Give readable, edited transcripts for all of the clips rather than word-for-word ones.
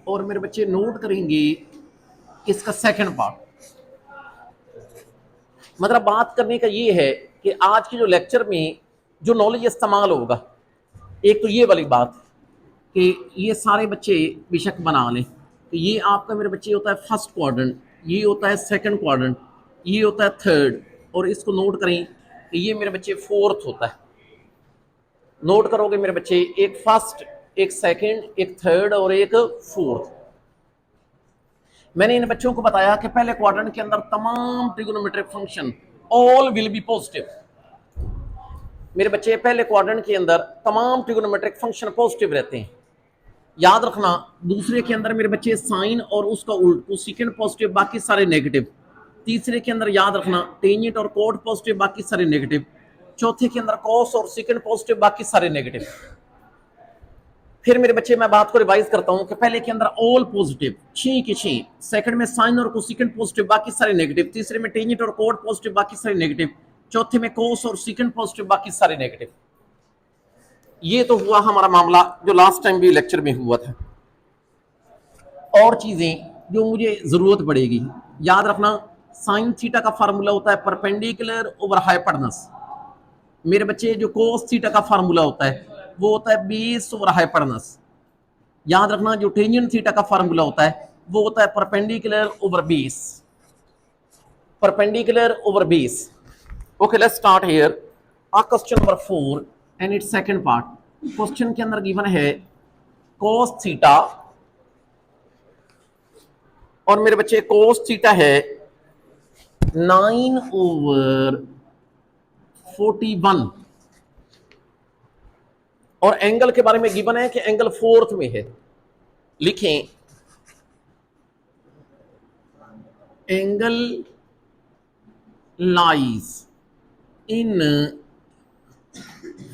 और मेरे बच्चे नोट करेंगे इसका सेकंड पार्ट। मतलब बात करने का ये है कि आज के जो लेक्चर में जो नॉलेज इस्तेमाल होगा, एक तो ये वाली बात कि ये सारे बच्चे बेशक बना लें, तो ये आपका मेरे बच्चे होता है फर्स्ट क्वाड्रेंट, ये होता है सेकंड क्वाड्रेंट, ये होता है थर्ड, और इसको नोट करें कि ये मेरे बच्चे फोर्थ होता है। नोट करोगे मेरे बच्चे, एक फर्स्ट, एक सेकंड, एक थर्ड और एक फोर्थ। मैंने इन बच्चों को बताया कि पहले क्वाड्रेंट के अंदर तमाम trigonometric function all will be positive. मेरे बच्चे पहले क्वाड्रेंट के अंदर तमाम ट्रिगोनोमेट्रिक फंक्शन पॉजिटिव रहते हैं। याद रखना, दूसरे के अंदर मेरे बच्चे साइन और उसका उल्ट कोसेकेंट पॉजिटिव, बाकी सारे नेगेटिव। तीसरे के अंदर याद रखना टेंजेंट और कोट पॉजिटिव, बाकी सारे नेगेटिव। चौथे के अंदर कॉस और सेकेंड पॉजिटिव, बाकी सारे नेगेटिव। फिर मेरे बच्चे मैं बात को रिवाइज करता हूं कि पहले के अंदर ऑल पॉजिटिव 6 के 6, सेकंड में साइन और कोसेकेंट पॉजिटिव, बाकी सारे नेगेटिव। तीसरे में टेंजेंट और कोट पॉजिटिव, बाकी सारे नेगेटिव। चौथे में कॉस और सेकेंड पॉजिटिव, बाकी सारे नेगेटिव। ये तो हुआ हमारा मामला जो लास्ट टाइम भी लेक्चर में हुआ था। और चीजें जो मुझे जरूरत पड़ेगी, याद रखना साइन थीटा का फार्मूला होता है परपेंडिकुलर ओवर हाइपोटेनस। मेरे बच्चे जो कोस थीटा का फार्मूला होता है वो होता है बेस ओवर हाइपोटेनस। याद रखना जो टेंजेंट थीटा का फार्मूला होता है वो होता है perpendicular over base, perpendicular over base. Okay, let's start here question number 4 and it's second part. Question के अंदर गिवन है कोस थीटा, और मेरे बच्चे कोस थीटा है 9/41, और एंगल के बारे में गिवन है कि एंगल फोर्थ में है। लिखें angle lies in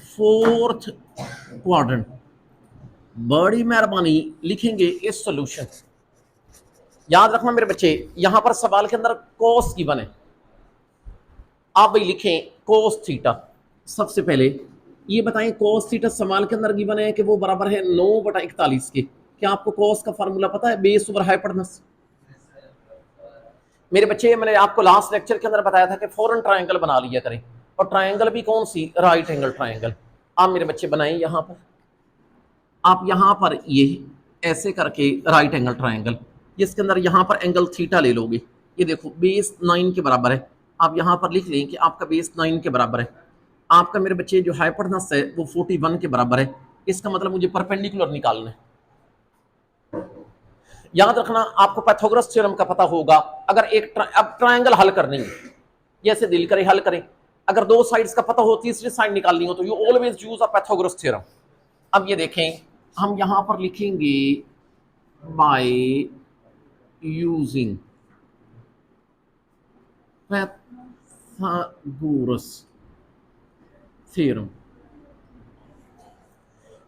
fourth quadrant. बड़ी मेहरबानी लिखेंगे इस सॉल्यूशन। याद रखना मेरे बच्चे, यहां पर सवाल के अंदर कोस गिवन है, आप भाई लिखें कोस थीटा। सबसे पहले ये बताएं कोस थीटा सवाल के अंदर गिवन है कि वो बराबर है 9/41 के। क्या आपको कोस का फार्मूला पता है? Base over hypotenuse. मेरे बच्चे मैंने आपको लास्ट लेक्चर के अंदर बताया था कि फॉरन ट्रायंगल बना लिया करें, और ट्रायंगल भी कौन सी? Right angle triangle. आप मेरे बच्चे बनाएं यहां पर, आप यहां पर ये ऐसे करके राइट एंगल ट्रायंगल, जिसके अंदर यहां पर एंगल थीटा ले लोगे। ये देखो बेस 9 के बराबर है। आप यहां पर लिख लें कि आपका बेस 9 के बराबर है। आपका मेरे बच्चे जो हाइपोटेनस है वो 41 के बराबर है। इसका मतलब मुझे परपेंडिकुलर निकालना है। याद रखना आपको पाइथागोरस थ्योरम का पता होगा। अगर एक अब ट्रायंगल हल करनी है, जैसे दिल करे हल करें। अगर दो साइड्स का पता हो, तीसरी साइड निकालनी हो, तो you always use a Pythagoras theorem. अब ये देखें, हम यहां पर लिखेंगे बाय यूजिंग पाइथागोरस थ्योरम।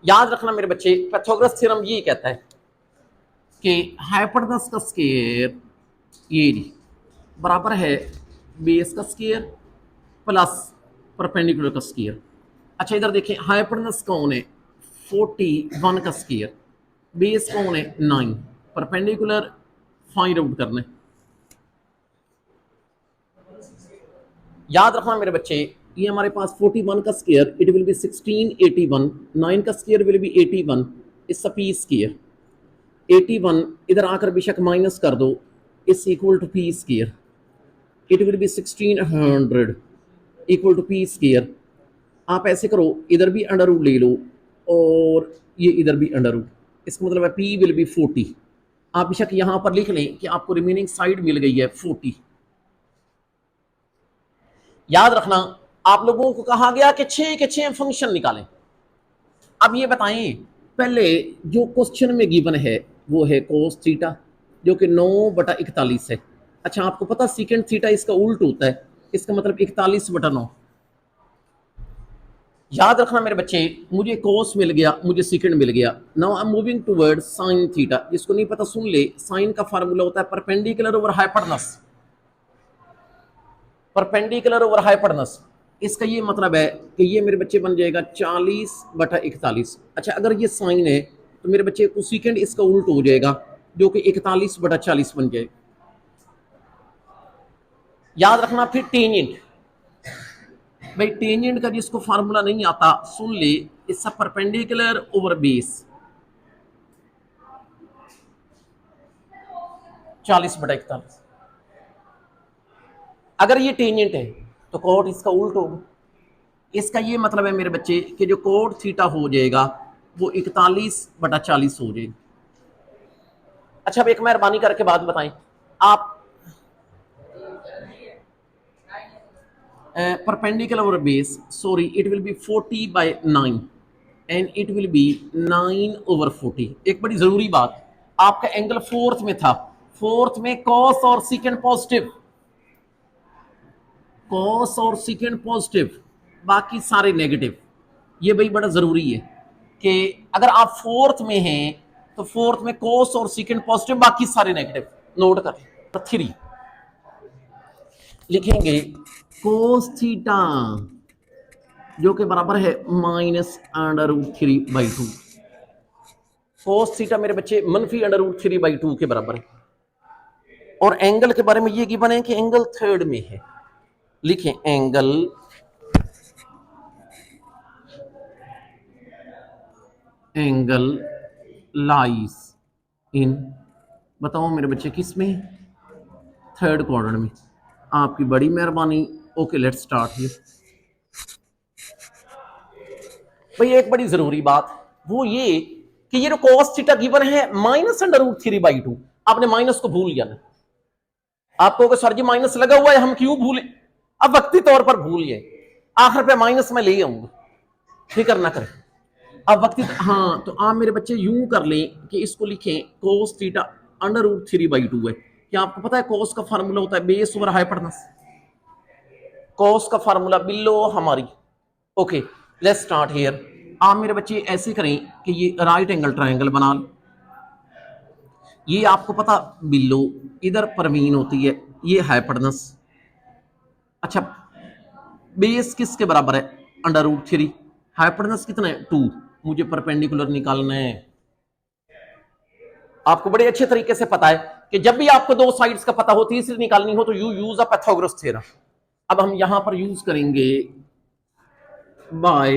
याद रखना मेरे बच्चे, पाइथागोरस थ्योरम ये कहता है कि हाइपोटेनस का स्क्वायर ये बराबर है बेस का स्क्वायर प्लस परपेंडिकुलर का स्क्वायर। अच्छा इधर देखें, हाइपोटेनस कौन है? 41 का स्क्वायर, बेस कौन है? 9, परपेंडिकुलर फाइंड आउट करना है। याद रखना मेरे बच्चे, ये हमारे पास 41 का स्क्वायर इट विल बी 1681, 9 का square will be 81, it's a P square. 81 इधर आकर बेशक माइनस कर दो, it's equal to P square. It will be 1600 equal to P square. आप ऐसे करो, इधर भी अंडर रूट ले लो और ये इधर भी अंडर रूट, इसका मतलब है पी विल बी 40। आप बेशक यहां पर लिख लें कि आपको रिमेनिंग साइड मिल गई है 40। याद रखना आप लोगों को कहा गया कि 6 के 6 फंक्शन निकालें। अब ये बताएं, पहले जो क्वेश्चन में गिवन है वो है कोस थीटा जो कि 9/41 है। अच्छा आपको पता सेकेंड थीटा इसका उल्ट होता है, इसका मतलब 41/9। याद रखना मेरे बच्चे, मुझे कोस मिल गया, मुझे सेकेंड मिल गया। Now I am moving toward sine theta. जिसको नहीं पता सुन ले, साइन का फार्मूला होता है perpendicular over hypotenuse, perpendicular over hypotenuse. इसका ये मतलब है कि ये मेरे बच्चे बन जाएगा 40/41। अच्छा अगर ये साइन है तो मेरे बच्चे कोसेकेंट इसका उल्ट हो जाएगा, जो कि 41/40 बन जाए। याद रखना फिर टेंजेंट, भाई टेंजेंट का जिसको फार्मूला नहीं आता सुन ले, it's a perpendicular over base 40/41। अगर ये टेंजेंट है तो कोट इसका उल्ट होगा। इसका ये मतलब है मेरे बच्चे कि जो कोट थीटा हो जाएगा वो 41/40 हो जाएगा। अच्छा अब एक मेहरबानी करके बात बताएं आप, perpendicular over base, sorry, it will be 40/9 and it will be 9/40। एक बड़ी जरूरी बात, आपका एंगल फोर्थ में था, फोर्थ में कॉस और सेकेंड पॉजिटिव, कॉस और सेकेंड पॉजिटिव, बाकी सारे नेगेटिव। ये भाई बड़ा जरूरी है कि अगर आप फोर्थ में हैं तो फोर्थ में कॉस और सेकेंड पॉजिटिव, बाकी सारे नेगेटिव। नोट कर 3 लिखेंगे कोस थीटा जो कि बराबर है -√3/2। कोस थीटा मेरे बच्चे -√3/2 के बराबर है। और एंगल के बारे में ये गिवन है कि एंगल थर्ड में है। लिखें एंगल लाइज इन, बताओ मेरे बच्चे किस में, थर्ड क्वाड्रेंट में। आपकी बड़ी मेहरबानी। Okay let's start here. भाई एक बड़ी जरूरी बात वो ये कि ये जो cos थीटा गिवन है -√3/2, आपने माइनस को भूल गया ना। आपको सर जी माइनस लगा हुआ है हम क्यों भूले, अब वक्ती तौर पर भूल गए, आखिर पे माइनस में ले आऊंगा, फिक्र ना करें। अब वक्ती हाँ, तो आप मेरे बच्चे यूं कर लें कि इसको लिखें cos थीटा √3/2 है। क्या आपको पता है cos का फार्मूला होता है बेस ओवर हाइपोटेनस, cos का फार्मूला बिलो हमारी। Okay let's start here. आप मेरे बच्चे ऐसे करें कि ये राइट एंगल ट्रायंगल बना लें। ये आपको पता बिलो, इधर परवीन होती है, ये हाइपोटेनस। अच्छा बेस किसके बराबर है, √3, हाइपोटेनस कितना है 2, मुझे परपेंडिकुलर निकालना है। आपको बड़े अच्छे तरीके से पता है कि जब भी आपको दो साइड्स का पता हो, तीसरी निकालनी हो तो you use a Pythagoras theorem. अब हम यहां पर यूज करेंगे बाय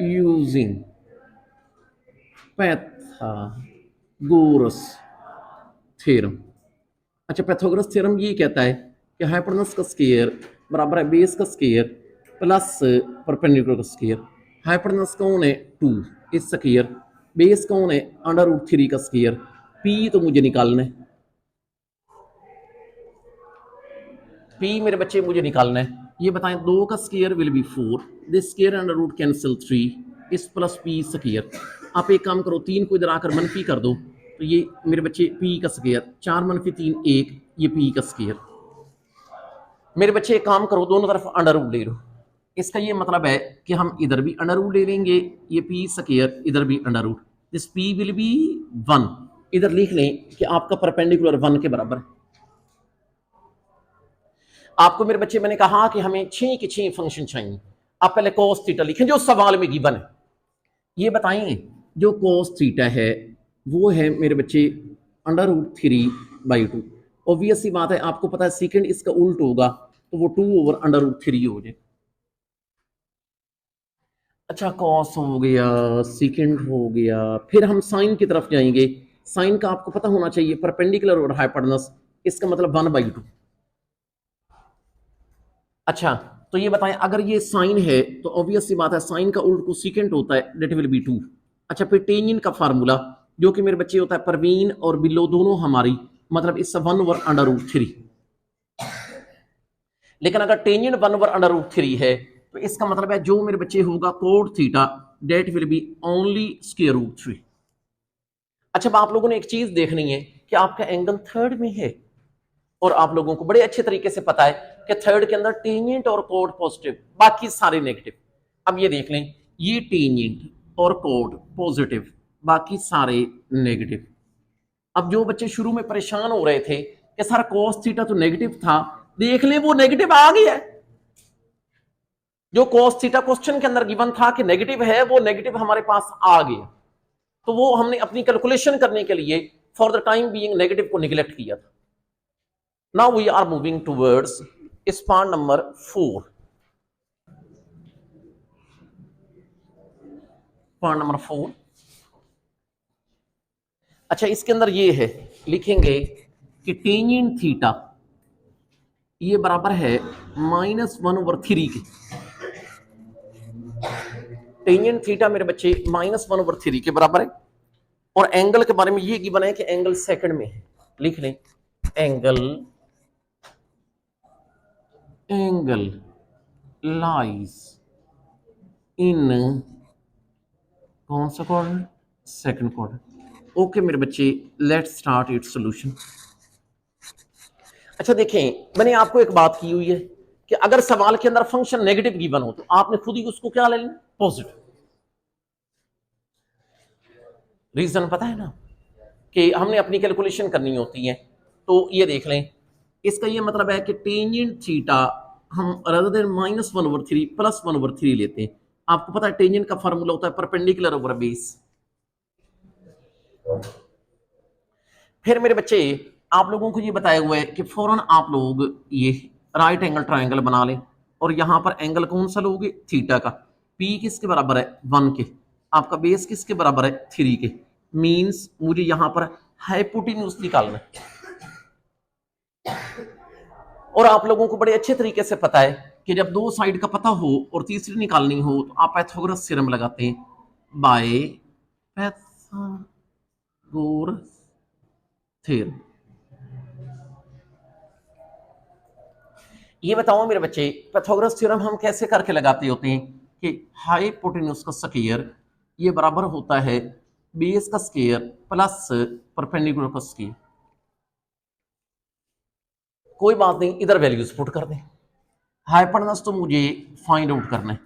यूजिंग पाइथागोरस थ्योरम। अच्छा पाइथागोरस थ्योरम ये कहता है कि हाइपोटेनस का स्क्वायर बराबर है बेस का स्क्वायर प्लस परपेंडिकुलर का स्क्वायर। हाइपोटेनस कौन है 2, इस स्क्वायर, बेस कौन है √3 का स्क्वायर, पी तो मुझे निकालना है, पी मेरे बच्चे मुझे निकालना है। ये बताएं 2 का square will be 4, this square under root cancel 3, इस प्लस पी स्क्वायर। आप एक काम करो 3 को इधर आकर मनफी कर दो, तो ये मेरे बच्चे पी का स्क्वायर, 4 - 3 1, ये पी का स्क्वायर। मेरे बच्चे एक काम करो दोनों तरफ अंडर रूट ले लो। इसका ये मतलब है कि हम इधर भी अंडर रूट ले लेंगे, ये पी स्क्वायर, इधर भी under root, this P will be 1। इधर लिख लें कि आपका परपेंडिकुलर 1 के बराबर है। आपको मेरे बच्चे मैंने कहा कि हमें 6 के 6 फंक्शन चाहिए। आप पहले cos थीटा लिखें जो सवाल में गिवन है। ये बताएं जो cos थीटा है वो है मेरे बच्चे √3/2। ऑब्वियस सी बात है, आपको पता है सेकंड इसका उल्ट होगा तो वो 2/√3 हो जाए। अच्छा cos हो गया, सेकंड हो गया, फिर हम साइन की तरफ जाएंगे। साइन का आपको पता होना चाहिए परपेंडिकुलर और हाइपोटेनस, इसका मतलब 1/2। अच्छा तो ये बताएं अगर ये साइन है तो ऑब्वियस सी बात है साइन का उल्ट को सीकेंट होता है, दैट विल बी 2। अच्छा फिर टेंजेंट का फार्मूला जो कि मेरे बच्चे होता है परवीन और बिलो दोनों हमारी, मतलब इस 1/√3। लेकिन अगर टेंजेंट 1/√3 है तो इसका मतलब है जो मेरे बच्चे होगा cot theta, that will be only √3। अच्छा अब आप लोगों ने एक चीज देखनी है कि आपका एंगल थर्ड में है और आप लोगों को बड़े अच्छे तरीके से पता है कि थर्ड के अंदर टेंजेंट और कोड पॉजिटिव, बाकी सारे नेगेटिव। अब ये देख लें, ये टेंजेंट और कोड पॉजिटिव, बाकी सारे नेगेटिव। अब जो बच्चे शुरू में परेशान हो रहे थे कि सर cos थीटा तो नेगेटिव था, देख लें वो नेगेटिव आ गया है। जो cos थीटा क्वेश्चन के अंदर गिवन था कि नेगेटिव है, वो नेगेटिव हमारे पास आ गया। तो वो हमने अपनी कैलकुलेशन करने के लिए for the time being negative को निगलेक्ट किया था। Now we are moving towards part number 4। Part number 4। अच्छा, इसके अंदर ये है, लिखेंगे कि टेंजेंट थीटा ये बराबर है -1/3 के। टेंजेंट थीटा मेरे बच्चे -1/3 के बराबर है। और एंगल के बारे में ये गिवन है कि एंगल सेकंड में है। लिख लें, एंगल लाइज इन कौन सा क्वाड्रेंट? Second quadrant. ओके मेरे बच्चे, लेट्स स्टार्ट इट्स सॉल्यूशन। अच्छा देखें, मैंने आपको एक बात की हुई है कि अगर सवाल के अंदर फंक्शन नेगेटिव गिवन हो तो आपने खुद ही उसको क्या ले लेना? पॉजिटिव। रीजन पता है ना कि हमने अपनी कैलकुलेशन करनी होती है। तो ये देख लें, इसका ये मतलब है कि टेंजेंट थीटा हम rather than -1/3 +1/3 लेते हैं। आपको पता है टेंजेंट का फार्मूला होता है परपेंडिकुलर ओवर बेस। फिर मेरे बच्चे, आप लोगों को ये बताया हुआ है कि फौरन आप लोग ये राइट एंगल ट्रायंगल बना लें और यहां पर एंगल कौन सा लोगे? थीटा का। पी किसके बराबर है? 1 के। आपका बेस किसके बराबर है? 3 के। मींस मुझे यहां पर हाइपोटेन्यूज निकालना है। और आप लोगों को बड़े अच्छे तरीके से पता है कि जब दो साइड का पता हो और तीसरी निकालनी हो तो आप पाइथागोरस थ्योरम लगाते हैं। By Pythagoras theorem. ये बताओ मेरे बच्चे, पाइथागोरस थ्योरम हम कैसे करके लगाते होते हैं कि हाइपोटेन्यूज का स्क्वायर ये बराबर होता है बेस का स्क्वायर प्लस परपेंडिकुलर का स्क्वायर। कोई बात नहीं, इधर वैल्यूज पुट कर दें। हाइपोटेन्यूज तो मुझे फाइंड आउट करना है।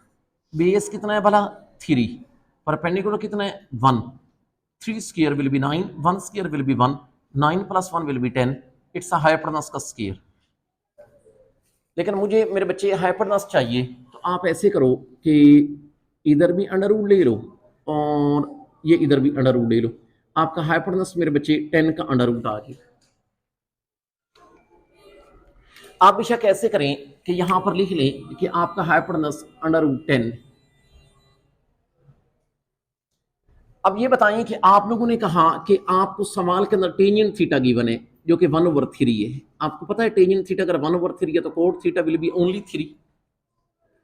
बेस कितना है भला? 3। परपेंडिकुलर कितना है? 1। 3 square will B 9, 1 square will be 1, 9 + 1 will be 10। It's a hypotenuse का स्क्वायर। लेकिन मुझे मेरे बच्चे हाइपोटेन्यूज चाहिए, तो आप ऐसे करो कि इधर भी अंडर रूट ले लो और ये इधर भी अंडर रूट ले लो। आपका हाइपोटेन्यूज मेरे बच्चे 10 का अंडर रूट आ जाए। आप बेशक कैसे करें कि यहां पर लिख लें कि आपका हाइपोटेन्यूज √10। अब ये बताइए कि आप लोगों ने कहा कि आपको सवाल के अंदर टेंजेंट थीटा गिवन है जो कि 1/3 है। आपको पता है टेंजेंट थीटा अगर 1/3 है तो cot theta will be only 3,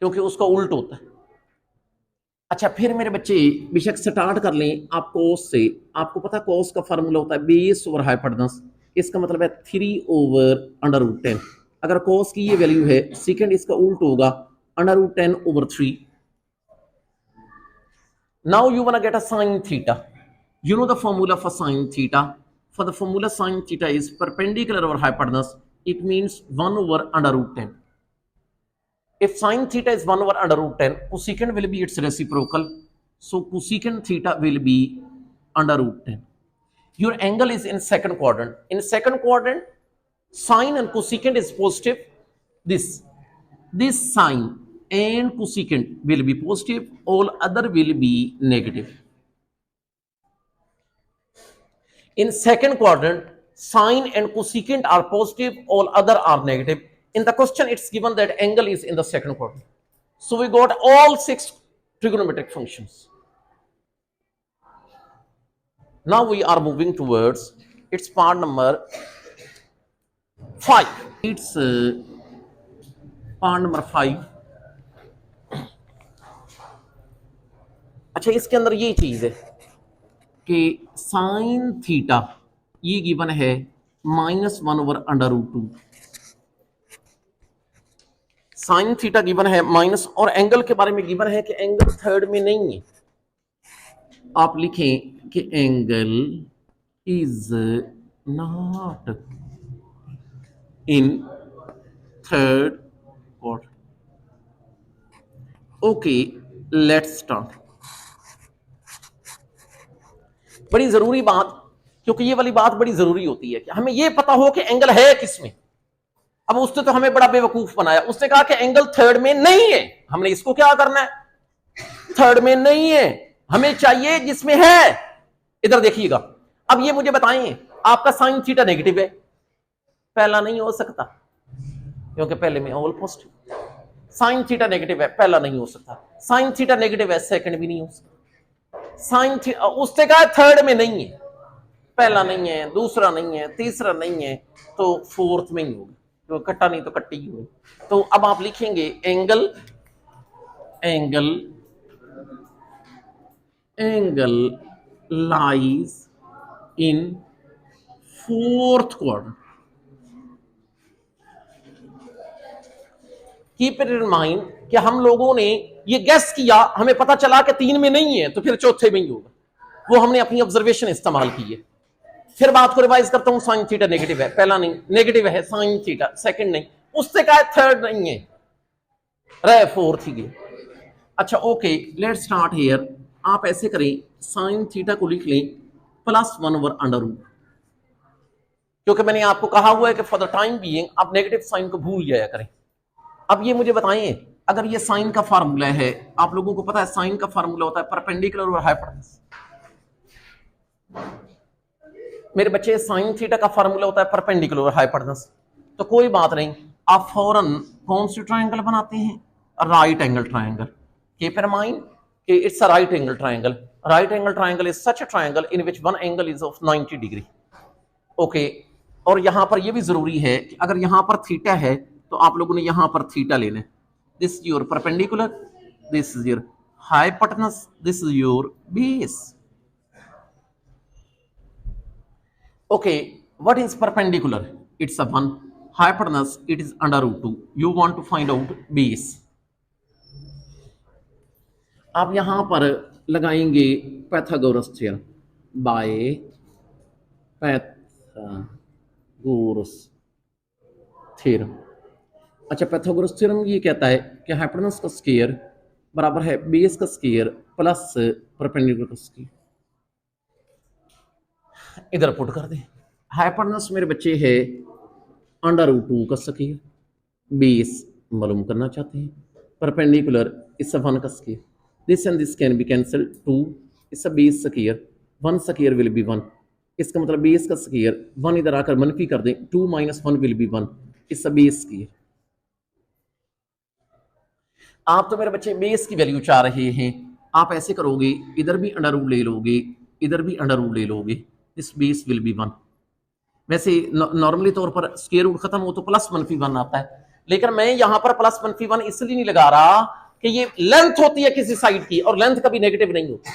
क्योंकि उसका उल्ट होता है। अच्छा, फिर मेरे बच्चे बेशक स्टार्ट कर लें आप कोस से। आपको पता है कोस का फार्मूला होता है बेस ओवर हाइपोटेन्यूज। इसका मतलब है 3/√10। अगर कोस की ये वैल्यू है, सेकंड इसका उल्ट होगा √10/3। Now you want to get a sine theta. You know the formula for sine theta. For the formula sine theta is perpendicular over hypotenuse. It means 1/√10. If sine theta is 1/√10, cosecant will be its reciprocal. So cosecant theta will be √10. Your angle is in second quadrant. In second quadrant, sine and cosecant is positive. This sine and cosecant will be positive, all other will be negative. In second quadrant, sine and cosecant are positive, all other are negative. In the question, it's given that angle is in the second quadrant. So we got all 6 trigonometric functions. Now we are moving towards its part number 5. It's part number 5. अच्छा, इसके अंदर ये चीज है कि sine theta ये given है -1/√2। Sine theta given है माइनस, और एंगल के बारे में गिवन है कि एंगल थर्ड में नहीं है। आप लिखें कि angle is not in third quadrant. Okay, let's start. बड़ी जरूरी बात, क्योंकि ये वाली बात बड़ी जरूरी होती है कि हमें ये पता हो कि एंगल है किसमें। अब उसने तो हमें बड़ा बेवकूफ बनाया, उसने कहा कि एंगल थर्ड में नहीं है। हमने इसको क्या करना है? थर्ड में नहीं है, हमें चाहिए जिसमें है। इधर देखिएगा, अब ये मुझे बताएं आपका साइन थीटा नेगेटिव है, पहला नहीं हो सकता क्योंकि पहले में all positive. Sine theta negative है, पहला नहीं हो सकता। साइन थीटा नेगेटिव है, सेकंड भी नहीं हो सकता। साइन थीटा उसने कहा थर्ड में नहीं है, पहला नहीं है, दूसरा नहीं है, तीसरा नहीं है, तो फोर्थ में ही होगा, तो कट्टा नहीं तो कट्टी ही होगी। तो अब आप लिखेंगे angle angle angle lies in fourth quadrant. Keep it in mind कि हम लोगों ने ये गेस किया, हमें पता चला कि 3 में नहीं है, तो फिर चौथे में ही होगा, वो हमने अपनी ऑब्जर्वेशन इस्तेमाल की है। फिर बात को रिवाइज करता हूं, साइन थीटा नेगेटिव है, पहला नहीं, नेगेटिव है साइन थीटा, सेकंड नहीं, उससे कहा थर्ड नहीं है, रहे फोर्थ ही गए। अच्छा ओके, लेट्स स्टार्ट हियर। आप ऐसे करें, साइन थीटा को लिख लें +1 ओवर अंडर रूट, क्योंकि मैंने आपको कहा हुआ है कि फॉर द टाइम बीइंग आप नेगेटिव साइन को भूल जाया करें। अब ये मुझे बताएं, अगर ये साइन का फार्मूला है, आप लोगों को पता है साइन का फार्मूला होता है परपेंडिकुलर और हाइपोटेन्यूज। मेरे बच्चे, साइन थीटा का फार्मूला होता है परपेंडिकुलर और हाइपोटेन्यूज। तो कोई बात नहीं, आप फौरन कौन सी ट्रायंगल बनाते हैं? Right angle triangle. Keep in mind कि it's a right angle triangle. Right angle triangle is such a triangle in which one angle is of 90 degree. Okay, और यहां पर यह भी जरूरी है कि अगर यहां पर थीटा है तो आप लोगों ने यहां पर थीटा लेना है। This is your perpendicular, this is your hypotenuse, this is your base. Okay, what is perpendicular? It's a 1, hypotenuse it is under root 2. You want to find out base. आप यहां पर लगाएंगे Pythagoras theorem by Pythagoras theorem. अच्छा, Pythagoras theorem ये कहता है कि hypotenuse का स्क्वायर बराबर है बेस का स्क्वायर प्लस परपेंडिकुलर का स्क्वायर। इधर पुट कर दें, हाइपोटेन्यूज मेरे बच्चे है √2 का स्क्वायर, बेस मालूम करना चाहते हैं, परपेंडिकुलर इस 1 का square, this and this can be cancel, 2 इस base square, 1 square will be 1, इसका मतलब बेस का स्क्वायर 1 इधर आकर मनफी कर दें, 2 - 1 विल बी 1 इस बेस स्क्वायर। आप तो मेरे बच्चे बेस की वैल्यू चाह रहे हैं, आप ऐसे करोगे, इधर भी √ ले लोगे, इधर भी √ ले लोगे, इस बेस विल बी 1। वैसे नॉर्मली तौर पर स्क्वायर रूट खत्म हो तो +-1 आता है, लेकिन मैं यहां पर +1 इसलिए नहीं लगा रहा कि ये लेंथ होती है किसी साइड की और लेंथ कभी नेगेटिव नहीं होती।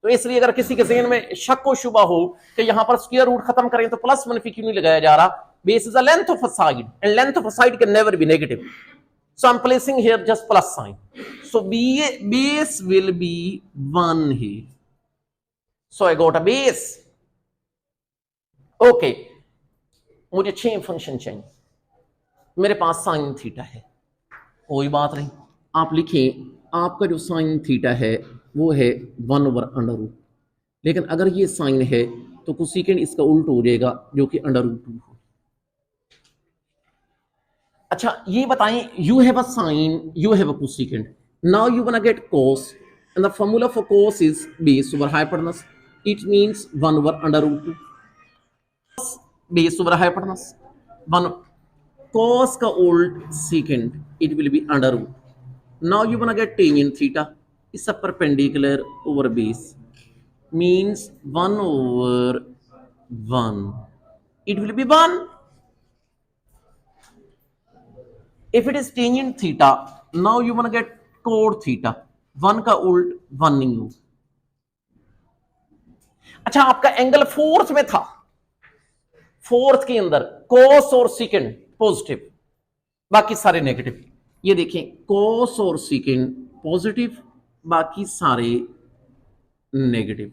तो इसलिए अगर किसी के ज़हन में शक व शुबा हो कि यहां पर स्क्वायर रूट खत्म करें तो +1 क्यों नहीं लगाया जा रहा, base is the length of a side and length of a side can never be negative, so I'm placing here just plus sign, so base will be 1 here, so I got a base. Okay, मुझे 6 function चाहिए, मेरे पास sine theta है, कोई बात नहीं, आप लिखें आपका जो साइन थीटा है वो है 1 ओवर अंडर रूट, लेकिन अगर ये साइन है तो कोसेकेंट इसका उल्ट हो जाएगा जो कि √2 हो। अच्छा ये बताएं, you have a sine, you have a cosecant, now you want to get cos and the formula for cos is base over hypotenuse, it means 1 over √2 base over hypotenuse 1 cos का उल्ट secant, it will be √. Now you wanna get tan theta, it's a perpendicular over base, means 1 over 1, it will be 1. If it is tan theta, now you wanna get cot theta, 1 का उल्ट 1 नहीं हो। अच्छा, आपका angle fourth में था, fourth के अंदर कोस और सीकेंड पॉजिटिव, बाकी सारे नेगेटिव। ये देखें, कोस और सीकेंड पॉजिटिव, बाकी सारे negative,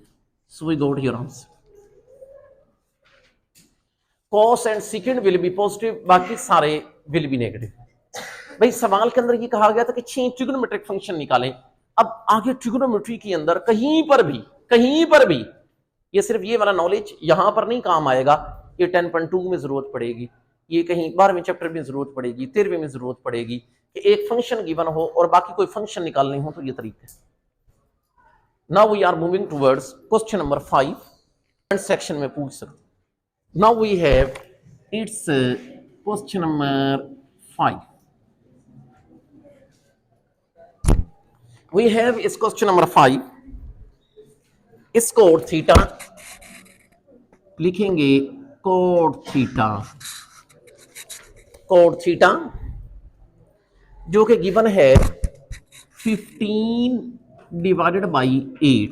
so we got your answer. Cos and secant will be positive, बाकी सारे विल बी नेगेटिव। भाई सवाल के अंदर ये कहा गया था कि 6 ट्रिग्नोमेट्रिक फंक्शन निकालें। अब आगे ट्रिग्नोमेट्री के अंदर कहीं पर भी ये सिर्फ ये वाला नॉलेज यहां पर नहीं काम आएगा, ये 10.2 में जरूरत पड़ेगी, ये कहीं 12वें चैप्टर में जरूरत पड़ेगी, 13वें में जरूरत पड़ेगी कि एक फंक्शन गिवन हो और बाकी कोई फंक्शन निकालने हो, तो ये तरीका है। Now we are moving towards question number 5, section में पूछ सकते। Now we have it's question number 5. We have is question number 5. इस कोड थीटा लिखेंगे, कोड थीटा जो कि गिवन है 15 डिवाइडेड बाई 8,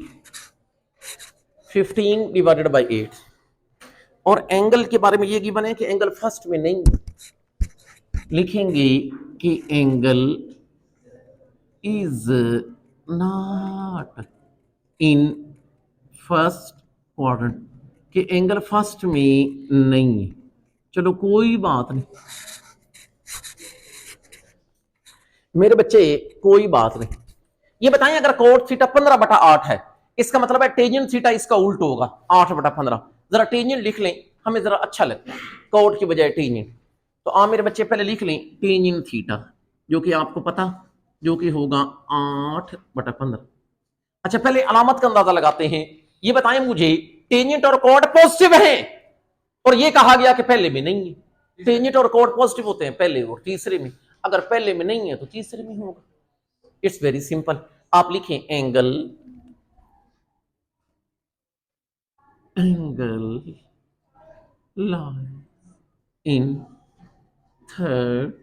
15 डिवाइडेड बाई 8। और एंगल के बारे में ये गिवन है कि एंगल फर्स्ट में नहीं, लिखेंगे कि angle is not in first quadrant, कि एंगल फर्स्ट में नहीं है। चलो कोई बात नहीं मेरे बच्चे, कोई बात नहीं। ये बताएं अगर कोट थीटा 15/8 है, इसका मतलब है टेंजेंट थीटा इसका उल्ट होगा 8/15। जरा टेंजेंट लिख लें, हमें जरा अच्छा लगता है कोट की बजाय टेंजेंट। तो आप मेरे बच्चे पहले लिख लें टेंजेंट थीटा, जो कि आपको पता जो कि होगा 8/15। अच्छा पहले अलामत का अंदाजा लगाते हैं। ये बताएं मुझे टेंजेंट और कोड पॉजिटिव है, और ये कहा गया कि पहले में नहीं है। टेंजेंट और कोड पॉजिटिव होते हैं पहले और तीसरे में, अगर पहले में नहीं है तो तीसरे में होगा। It's very simple. आप लिखें angle line in third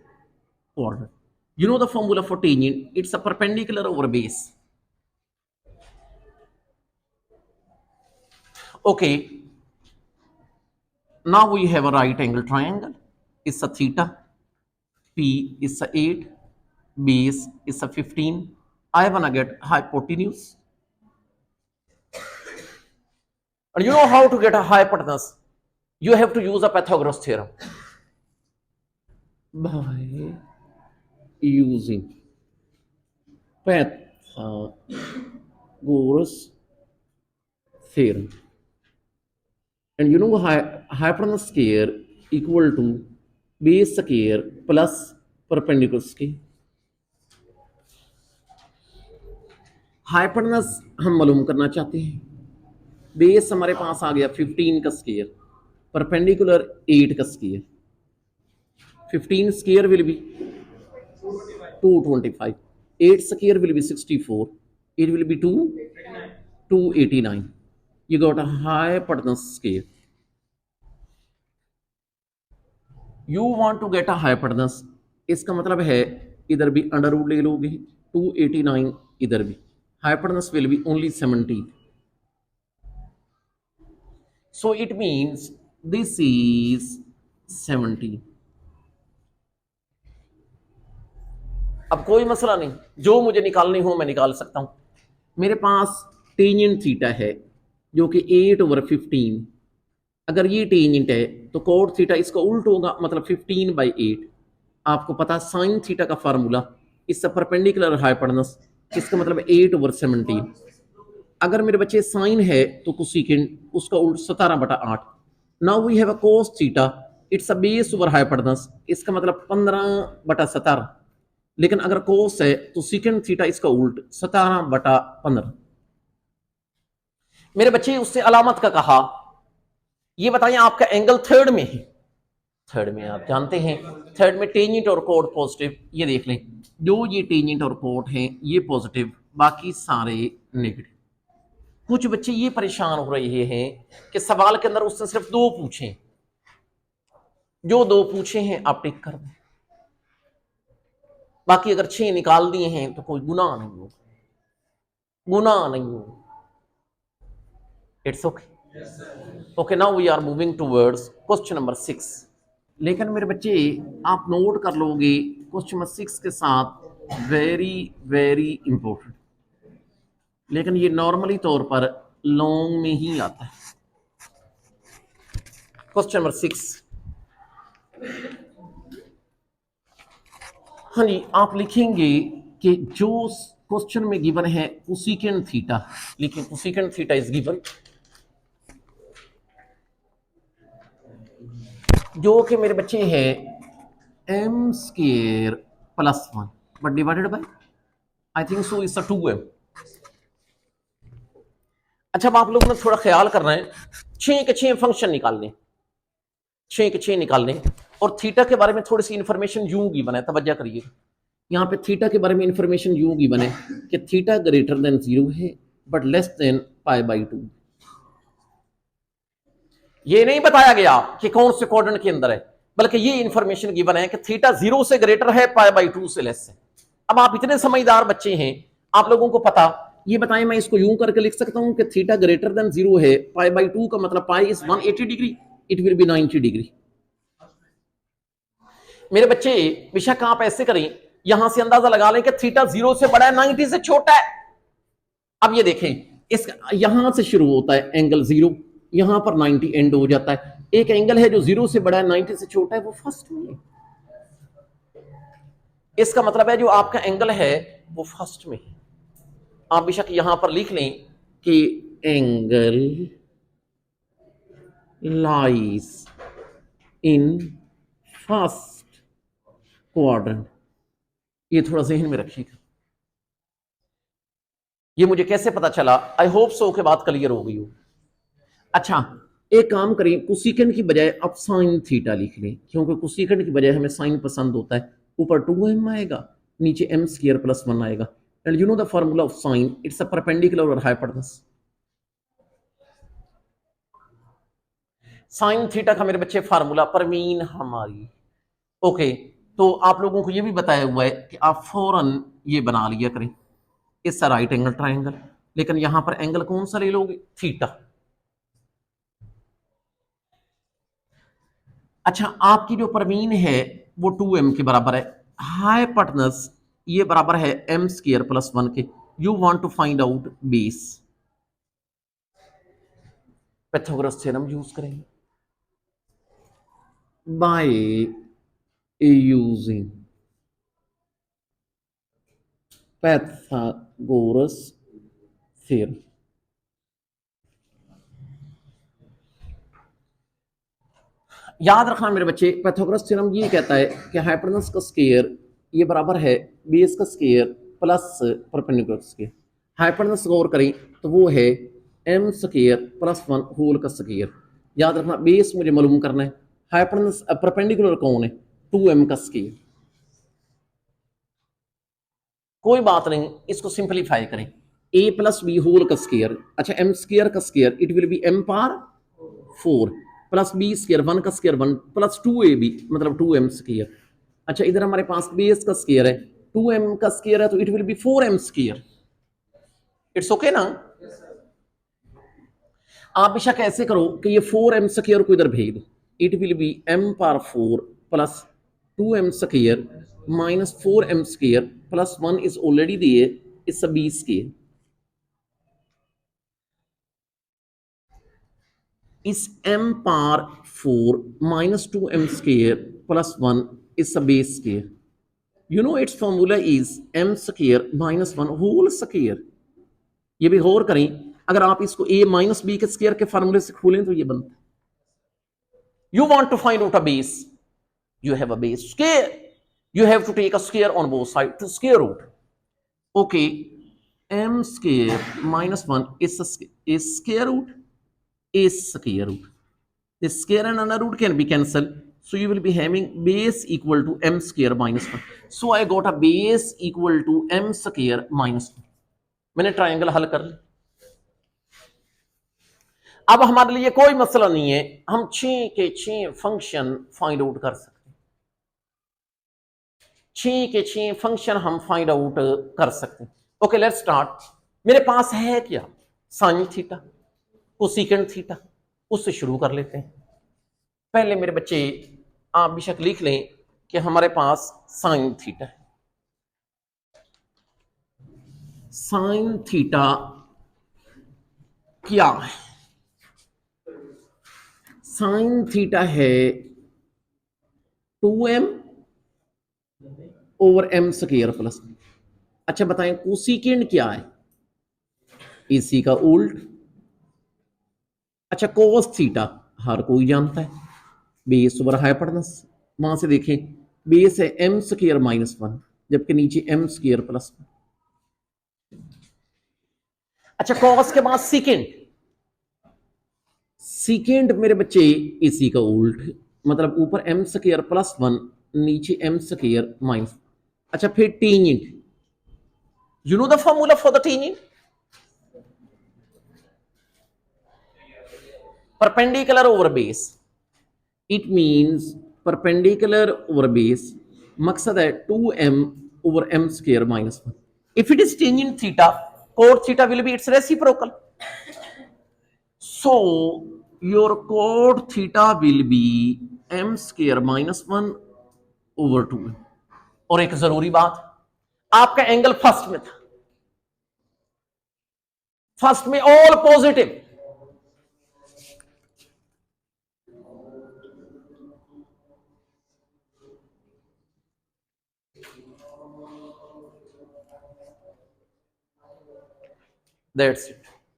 quadrant. You know the formula for tangent, it's a perpendicular over base. Okay, now we have a right angle triangle. It's a theta, P is a 8, base is a 15. I wanna get hypotenuse. And you know how to get a hypotenuse? You have to use a Pythagoras theorem. By using Pythagoras theorem. And you know hypotenuse square equal to base square plus perpendicular square. Hypotenuse हम मालूम करना चाहते हैं। Base हमारे पास आ गया 15 का square, perpendicular 8 का square. 15 square will B 225, 8 square will be 64, it will be 289. You got a hypotenuse square. You want to get a hypotenuse, इसका मतलब है इधर भी अंडर रूट ले लोगे, 289 इधर भी, hypotenuse will be only 17. So it means this is 17. अब कोई मसला नहीं, जो मुझे निकालनी हो मैं निकाल सकता हूं। मेरे पास टेंजेंट थीटा है जो कि 8/15। अगर ये टेंजेंट है तो कोट थीटा इसका उल्ट होगा, मतलब 15/8। आपको पता साइन थीटा का फार्मूला, इससे परपेंडिकुलर हाइपोटेनस, इसका मतलब 8/17। अगर मेरे बच्चे साइन है तो कोसेकेंट उसका उल्ट 17/8। Now we have a cos theta, it's a base over hypotenuse, इसका मतलब 15/17। लेकिन अगर कोस है तो सीकेंड थीटा इसका उल्ट 17/15। मेरे बच्चे उससे अलामत का कहा। ये बताइए आपका एंगल थर्ड में है, थर्ड में आप जानते हैं थर्ड में टेंजेंट और कोड पॉजिटिव। ये देख लें, जो ये टेंजेंट और कोड हैं ये पॉजिटिव, बाकी सारे नेगेटिव। कुछ बच्चे ये परेशान हो रहे हैं कि सवाल के अंदर उसने सिर्फ 2 पूछे, जो 2 पूछे हैं आप टिक कर दें, बाकी अगर 6 निकाल दिए हैं तो कोई गुनाह नहीं होगा, गुनाह नहीं होगा। It's okay. Okay, now we are moving towards question number 6। लेकिन मेरे बच्चे आप नोट कर लोगे क्वेश्चन नंबर 6 के साथ वेरी वेरी इंपॉर्टेंट, लेकिन ये नॉर्मली तौर पर लॉन्ग में ही आता है। क्वेश्चन नंबर 6, हाँ जी, आप लिखेंगे कि जो क्वेश्चन में गिवन है कोसेकेंट थीटा, लिखिए कोसेकेंट थीटा इज गिवन, जो कि मेरे बच्चे हैं m² + 1 but divided by I think so it's 2m। अच्छा अब आप लोगों ने थोड़ा ख्याल करना है, 6 के 6 फंक्शन निकालने। 6 के 6 निकाल लें। और थीटा के बारे में थोड़ी सी इंफॉर्मेशन यूं की बने, तवज्जो करिए। यहां पे थीटा के बारे में इंफॉर्मेशन यूं की बने कि थीटा ग्रेटर देन 0 है बट लेस देन π/2। ये नहीं बताया गया कि कौन से क्वाड्रेंट के अंदर है, बल्कि ये इंफॉर्मेशन गिवन है कि थीटा 0 से ग्रेटर है, π/2 से लेस है। अब आप इतने समझदार बच्चे हैं, आप लोगों को पता, ये बताएं मैं इसको यूं करके लिख सकता हूं कि थीटा ग्रेटर देन 0 है, π/2 का मतलब pi is 180 degree, it will B 90 degree. मेरे बच्चे बेशक आप ऐसे करें, यहां से अंदाजा लगा लें कि थीटा 0 से बड़ा है, 90 से छोटा है। अब ये देखें, इस यहां से शुरू होता है एंगल 0, यहां पर 90 एंड हो जाता है। एक एंगल है जो 0 से बड़ा है 90 से छोटा है, वो फर्स्ट में है। इसका मतलब है जो आपका एंगल है वो फर्स्ट में है। आप बेशक यहां पर लिख लें कि angle lies in first quadrant. ये थोड़ा जहन में रखिएगा। ये मुझे कैसे पता चला? आई होप सो के बाद क्लियर हो गई हो। अच्छा, एक काम करें, कोसेकेंड की बजाय अब साइन थीटा लिख लें, क्योंकि कोसेकेंड की बजाय हमें साइन पसंद होता है। ऊपर 2m आएगा, नीचे m² + 1 आएगा। And you know the formula of sine, it's a perpendicular और हाइपोटेनस। साइन थीटा का मेरे बच्चे फार्मूला परमीन हमारी। ओके, तो आप लोगों को ये भी बताया हुआ है कि आप फौरन ये बना लिया करें, इसका राइट एंगल ट्राइंगल, लेकिन यहां पर एंगल कौन सा ले लोगे? थीटा। अच्छा, आपकी जो परमीन है वो 2m के बराबर है, हाइपोटेनस ये बराबर है m² + 1 के। You want to find out base, Pythagoras theorem use करेंगे बाय यूजिंग पाइथागोरस थ्योरम। याद रखना मेरे बच्चे, पाइथागोरस थ्योरम ये कहता है कि हाइपोटेनस का स्क्वायर ये बराबर है बेस का square plus perpendicular square. Hypotenuse गौर करें तो वो है m² + 1 होल का स्क्वायर। याद रखना बेस मुझे मालूम करना है, हाइपोटेनस परपेंडिकुलर कौन है? 2m का स्क्वायर। कोई बात नहीं, इसको सिंपलीफाई करें, a + b होल का स्क्वायर। अच्छा, m² का square it will be m⁴ plus b² 1 का स्क्वायर 1 प्लस 2ab मतलब 2m²। अच्छा, इधर हमारे पास बेस का स्क्वायर है, 2m का स्क्वायर है तो it will B 4m²। It's okay ना? आप बेशक ऐसे करो कि ये 4m² को इधर भेज दो, it will be m⁴ plus 2m² minus 4m² plus 1 is already दिए, it's a b²। is m⁴ minus 2m² plus 1 is a base square. You know its formula is m² minus 1 whole square. ये भी गौर करें, अगर आप इसको a minus b के square के फार्मूले से खोलें तो ये बनता है। You want to find out a base, you have a base square, you have to take a square on both sides to square root. Okay, m² minus 1 is square root, is square root. The square and under root can be cancelled. So you will be having base equal to m² minus 1. So I got a base equal to m² minus 1. मैंने triangle हल कर लिया। अब हमारे लिए कोई मसला नहीं है, हम 6 के 6 फंक्शन फाइंड आउट कर सकते हैं। 6 के 6 फंक्शन हम फाइंड आउट कर सकते हैं। Okay, let's start. मेरे पास है क्या? साइन थीटा, कोसेकेंड थीटा, उससे शुरू कर लेते हैं। पहले मेरे बच्चे आप बेशक लिख लें कि हमारे पास साइन थीटा है। साइन थीटा क्या है? साइन थीटा है 2m ओवर m² प्लस। अच्छा बताएं, कोसेकेंड क्या है? इसी का उल्ट। अच्छा, कोस थीटा हर कोई जानता है, बेस ओवर हाइपोटेनस। वहां से देखें, बेस है m² माइनस 1 जबकि नीचे m² प्लस 1। अच्छा, कॉस के बाद सीकेंड। सीकेंड मेरे बच्चे इसी का उल्ट। मतलब ऊपर एम स्क्र प्लस 1 नीचे एम स्क्र माइनस। अच्छा फिर tangent, you know the formula for the tangent, perpendicular over base, it means perpendicular over base, मकसद है 2m over m square minus 1. If it is tangent theta, cot theta will be its reciprocal. So your cot theta will be m square minus 1 over 2. और एक जरूरी बात, आपका angle first में था, first में ऑल पॉजिटिव, दैट्स इट।